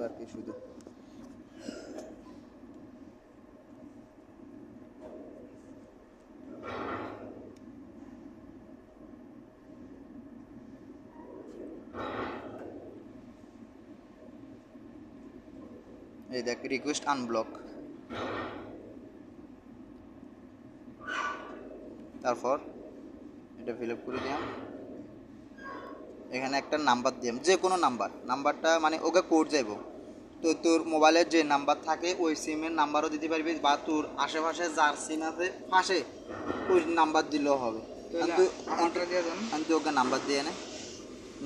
আর কি শুধু। এই দেখ রিকোয়েস্ট আনব্লক, তারপর এটা ফিল আপ করে দিলাম। এখানে একটা নাম্বার দিলাম, যে কোনো নাম্বারটা মানে ওকে কোড যাইব। তো তোর মোবাইলের যে নাম্বার থাকে ওই সিমের নাম্বারও দিতে পারবি, বা তোর আশেপাশে যার সিম আছে পাশে ওই নাম্বার দিলেও হবে। আমি তো ওকে নাম্বার দিয়ে নে,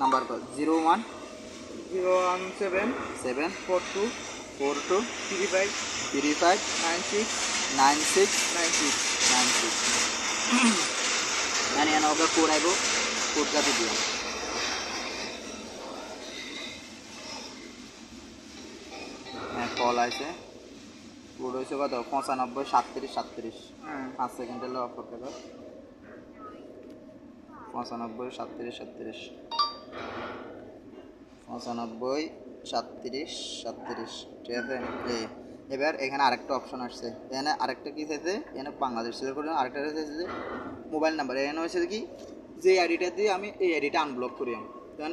নাম্বার কর 010742353696 মানে এনে ওকে কোড আইব, কোডটাতে দিলাম। হ্যাঁ কল আছে, কোড হয়েছে কত 953737, 5 সেকেন্ডের লক করতে পার। 953737, 953737, ঠিক আছে। এবার এখানে আরেকটা অপশন আসছে, এখানে আরেকটা কি চাইছে, এখানে বাংলাদেশ সিলেক্ট করে আরেকটা চাইছে যে মোবাইল নাম্বার। এখানে হয়েছে কি যে আইডিটা দিয়ে আমি এই আইডিটা আনব্লক করি আমি, কারণ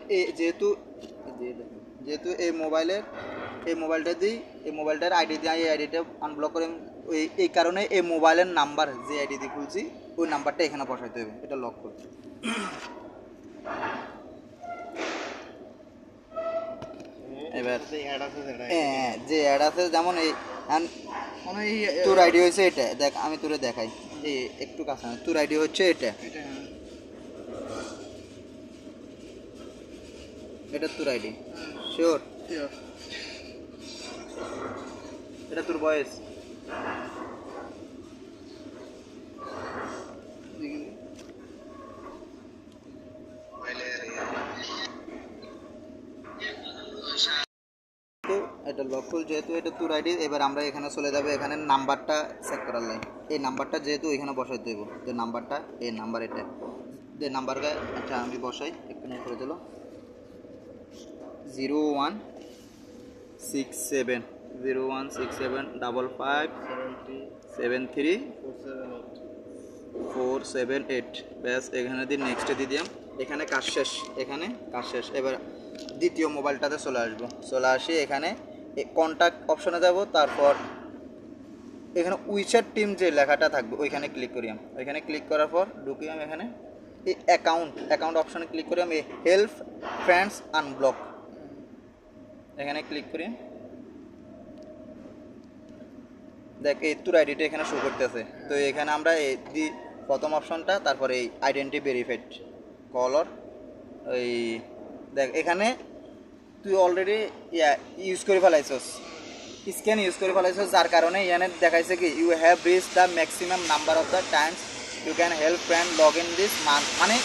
যেহেতু এই মোবাইলটা দিই, এই মোবাইলটার আইডি দিয়ে এই আইডিটা আনব্লক করে এই কারণে এই মোবাইলের নাম্বার যে আইডি দিয়ে খুলছি ওই নাম্বারটা এখানে বসাইতে হবে, এটা লক করতে। এবার হ্যাঁ যে অ্যাড আছে, যেমন এই তোর আইডি হচ্ছে এটা, দেখ আমি তোরে দেখাই, এই একটু কাছে তোর আইডি হচ্ছে এটা, এটা তোর আইডি শিওর, এটা তোর বয়স, এটা লকফুল যেহেতু এটা তোর আইডি। এবার আমরা এখানে চলে যাবে, এখানে নাম্বারটা চেক করার লাইন, এই নাম্বারটা যেহেতু এখানে বসাই দেব, যে নাম্বারটা এই নাম্বার এটা, যে নাম্বারটা আচ্ছা আমি বসাই, একটু নোট করে দিল 01675573478478, ব্যাস এখানে দিয়ে নেক্সটে দিয়ে দিলাম। এখানে কাজ শেষ, এবার দ্বিতীয় মোবাইলটাতে চলে আসি এখানে কন্ট্যাক্ট অপশনে যাব, তারপর এখানে উইচ্যাট টিম যে লেখাটা থাকবে ওইখানে ক্লিক করি। ওইখানে ক্লিক করার পর ঢুকি আমি এখানে এই অ্যাকাউন্ট অপশনে ক্লিক করি, আমি হেল্প ফ্রেন্ডস আনব্লক এখানে ক্লিক করি। দেখ এই তোর আইডিটা এখানে শো করতেছে। তো এখানে আমরা এই প্রথম অপশনটা, তারপরে এই আইডেন্টি ভেরিফাইড কলর, ওই দেখ এখানে তুই অলরেডি ইউজ করে ফেলাইছস, স্ক্যান ইউজ করে ফেলাইছস, যার কারণে এখানে দেখাইছে কি you have reach the maximum number of the times you can help friend log in this month, মানে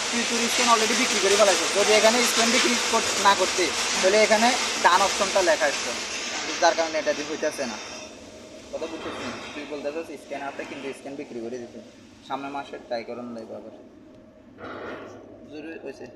তুই তোর স্ক্যান অলরেডি বিক্রি করে ফেলাইছস। যদি এখানে স্ক্যান বিক্রি না করতে তাহলে এখানে ডান অপশনটা লেখা আসতো, যার কারণে এটা দিয়ে হইতেছে না। কথা বুঝছিস না, তুই বলতেছিস স্ক্যান আছে কিন্তু স্ক্যান বিক্রি করে দিতে, সামনের মাসে ট্রাই করুন লাগবে আবার জরুরি হয়েছে।